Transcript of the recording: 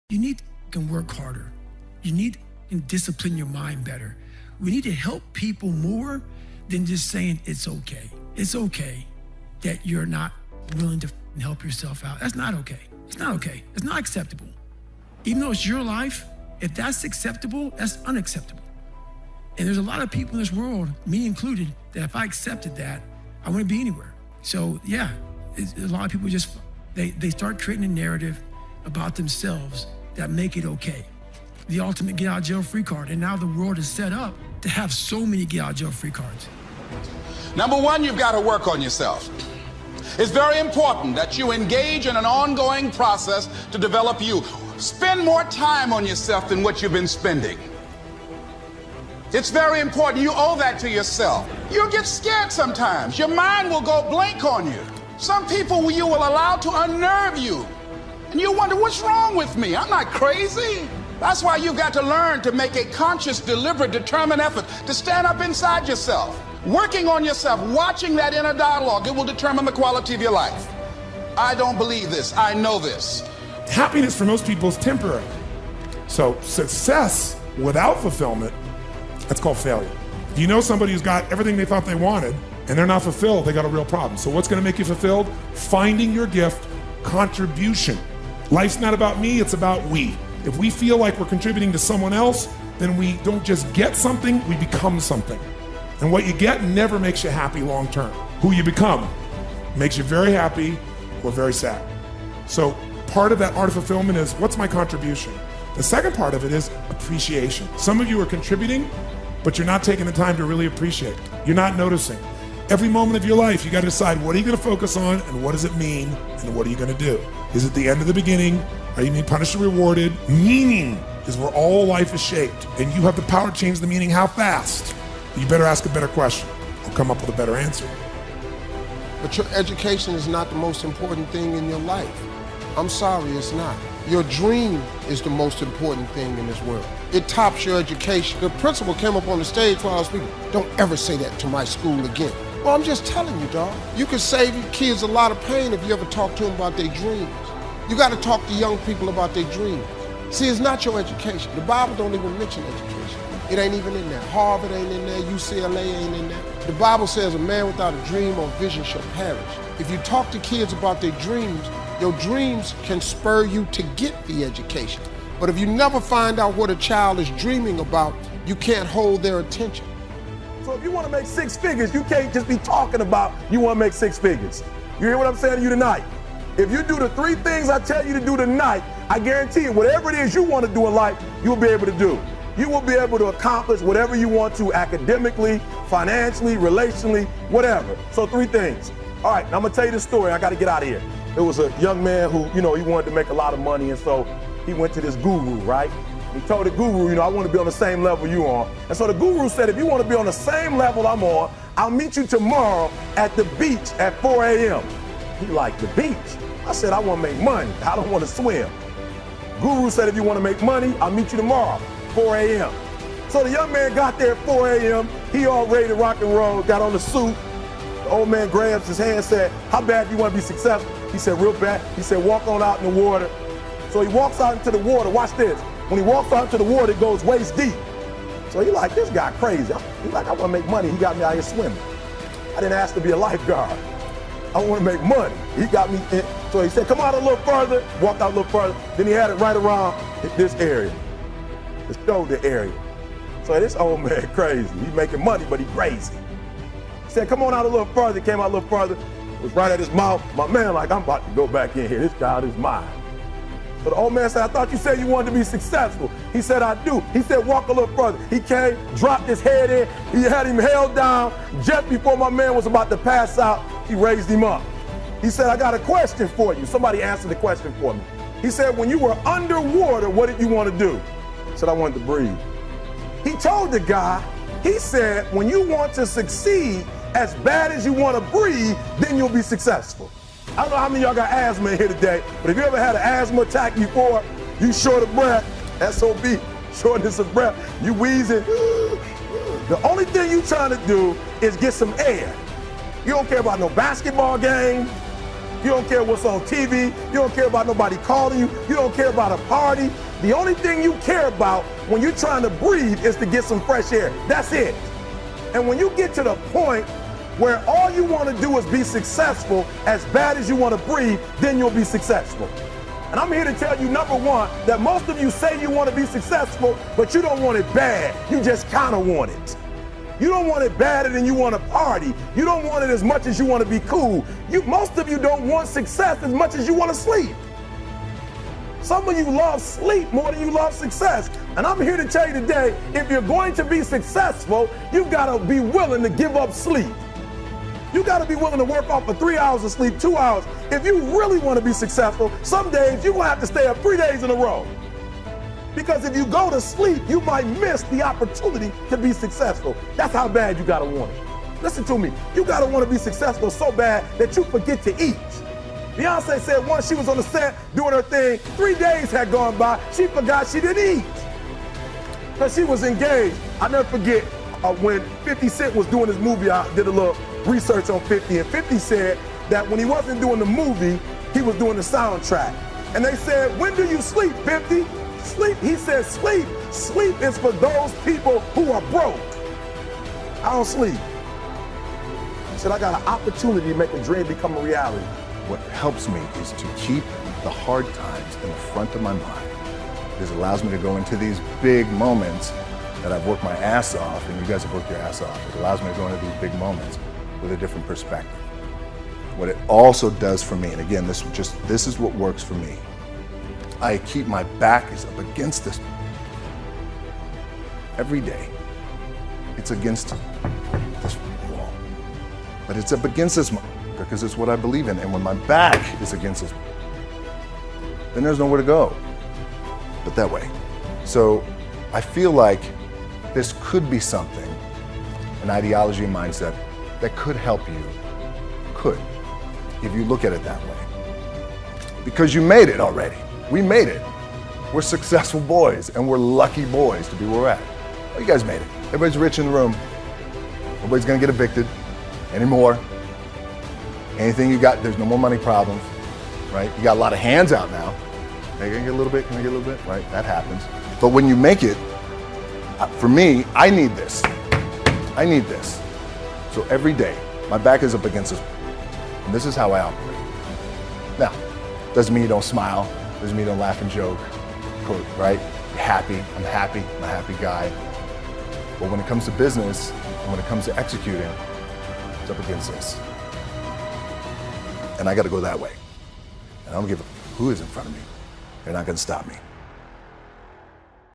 You need to work harder. You need to discipline your mind better. We need to help people more than just saying it's okay. It's okay that you're not willing to help yourself out. That's not okay. It's not okay. It's not acceptable. Even though it's your life, if that's acceptable, that's unacceptable. And there's a lot of people in this world, me included, that if I accepted that, I wouldn't be anywhere. So yeah, a lot of people just, they start creating a narrative about themselves that make it okay. The ultimate get out of jail free card. And now the world is set up to have so many get out of jail free cards. Number one, you've got to work on yourself. It's very important that you engage in an ongoing process to develop you. Spend more time on yourself than what you've been spending. It's very important. You owe that to yourself. You'll get scared sometimes. Your mind will go blank on you. Some people you will allow to unnerve you. And you wonder, what's wrong with me? I'm not crazy. That's why you've got to learn to make a conscious, deliberate, determined effort to stand up inside yourself. Working on yourself, watching that inner dialogue, it will determine the quality of your life. I don't believe this. I know this. Happiness for most people is temporary. So success without fulfillment, that's called failure. If you know somebody who's got everything they thought they wanted and they're not fulfilled, they got a real problem. So what's going to make you fulfilled? Finding your gift, contribution. Life's not about me, it's about we. If we feel like we're contributing to someone else, then we don't just get something, we become something. And what you get never makes you happy long term. Who you become makes you very happy or very sad. So part of that art of fulfillment is, what's my contribution? The second part of it is appreciation. Some of you are contributing, but you're not taking the time to really appreciate. You're not noticing. Every moment of your life, you got to decide, what are you going to focus on and what does it mean and what are you going to do? Is it the end of the beginning? Are you being punished or rewarded? Meaning is where all life is shaped, and you have the power to change the meaning. How fast? You better ask a better question or come up with a better answer. But your education is not the most important thing in your life. I'm sorry, it's not. Your dream is the most important thing in this world. It tops your education. The principal came up on the stage while I was speaking. Don't ever say that to my school again. Well, I'm just telling you, dog. You can save your kids a lot of pain if you ever talk to them about their dreams. You got to talk to young people about their dreams. See, it's not your education. The Bible don't even mention education. It ain't even in there. Harvard ain't in there. UCLA ain't in there. The Bible says a man without a dream or vision shall perish. If you talk to kids about their dreams, your dreams can spur you to get the education. But if you never find out what a child is dreaming about, you can't hold their attention. So if you want to make six figures, you can't just be talking about you want to make six figures. You hear what I'm saying to you tonight? If you do the three things I tell you to do tonight, I guarantee you, whatever it is you want to do in life, you'll be able to do. You will be able to accomplish whatever you want to academically, financially, relationally, whatever. So three things. All right, now I'm going to tell you this story. I got to get out of here. There was a young man who, he wanted to make a lot of money, and so he went to this guru, right? He told the guru, I want to be on the same level you on. And so the guru said, if you want to be on the same level I'm on, I'll meet you tomorrow at the beach at 4 a.m. He like, the beach? I said, I want to make money. I don't want to swim. Guru said, if you want to make money, I'll meet you tomorrow, 4 a.m. So the young man got there at 4 a.m. He all ready to rock and roll, got on the suit. The old man grabs his hand and said, how bad do you want to be successful? He said, real bad. He said, walk on out in the water. So he walks out into the water. Watch this. When he walks out into the water, it goes waist deep. So he like, this guy crazy. He's like, I want to make money. He got me out here swimming. I didn't ask to be a lifeguard. I want to make money. He got me in. So he said, come out a little further. Walked out a little further. Then he had it right around this area, the shoulder area. So this old man crazy. He's making money, but he crazy. He said, come on out a little further. He came out a little further. It was right at his mouth. My man like, I'm about to go back in here. This child is mine. So the old man said, I thought you said you wanted to be successful. He said, I do. He said, walk a little further. He came, dropped his head in. He had him held down. Just before my man was about to pass out, he raised him up. He said, I got a question for you. Somebody answered the question for me. He said, when you were underwater, what did you want to do? I said, I wanted to breathe. He told the guy, he said, when you want to succeed as bad as you want to breathe, then you'll be successful. I don't know how many of y'all got asthma in here today, but if you ever had an asthma attack before, you short of breath, SOB, shortness of breath, you wheezing. The only thing you trying to do is get some air. You don't care about no basketball game. You don't care what's on TV. You don't care about nobody calling you. You don't care about a party. The only thing you care about when you're trying to breathe is to get some fresh air. That's it. And when you get to the point where all you want to do is be successful as bad as you want to breathe, then you'll be successful. And I'm here to tell you, number one, that most of you say you want to be successful, but you don't want it bad. You just kind of want it. You don't want it badder than you want to party. You don't want it as much as you want to be cool. Most of you don't want success as much as you want to sleep. Some of you love sleep more than you love success. And I'm here to tell you today, if you're going to be successful, you've got to be willing to give up sleep. You got to be willing to work off for 3 hours of sleep, 2 hours. If you really want to be successful, some days you're going to have to stay up 3 days in a row. Because if you go to sleep, you might miss the opportunity to be successful. That's how bad you got to want it. Listen to me. You got to want to be successful so bad that you forget to eat. Beyonce said once she was on the set doing her thing, 3 days had gone by, she forgot she didn't eat. Because she was engaged. I never forget when 50 Cent was doing his movie, I did a little research on 50, and 50 said that when he wasn't doing the movie, he was doing the soundtrack. And they said, when do you sleep, 50? Sleep, he said, sleep is for those people who are broke. I don't sleep. He said, I got an opportunity to make a dream become a reality. What helps me is to keep the hard times in the front of my mind. This allows me to go into these big moments that I've worked my ass off, and you guys have worked your ass off. It allows me to go into these big moments with a different perspective. What it also does for me, and again, this is what works for me. I keep my back is up against this every day. It's against this wall, but it's up against this because it's what I believe in. And when my back is against this, then there's nowhere to go but that way. So I feel like this could be something, an ideology and mindset that could help you, if you look at it that way. Because you made it already. We made it. We're successful boys, and we're lucky boys to be where we're at. Well, you guys made it. Everybody's rich in the room. Nobody's gonna get evicted anymore. Anything you got, there's no more money problems, right? You got a lot of hands out now. Hey, can I get a little bit? Can I get a little bit? Right, that happens. But when you make it, for me, I need this. I need this. So every day, my back is up against this, and this is how I operate. Now, doesn't mean you don't smile, doesn't mean you don't laugh and joke, right? You're happy, I'm a happy guy. But when it comes to business, and when it comes to executing, it's up against this. And I gotta go that way. And I don't give a who is in front of me. They're not gonna stop me.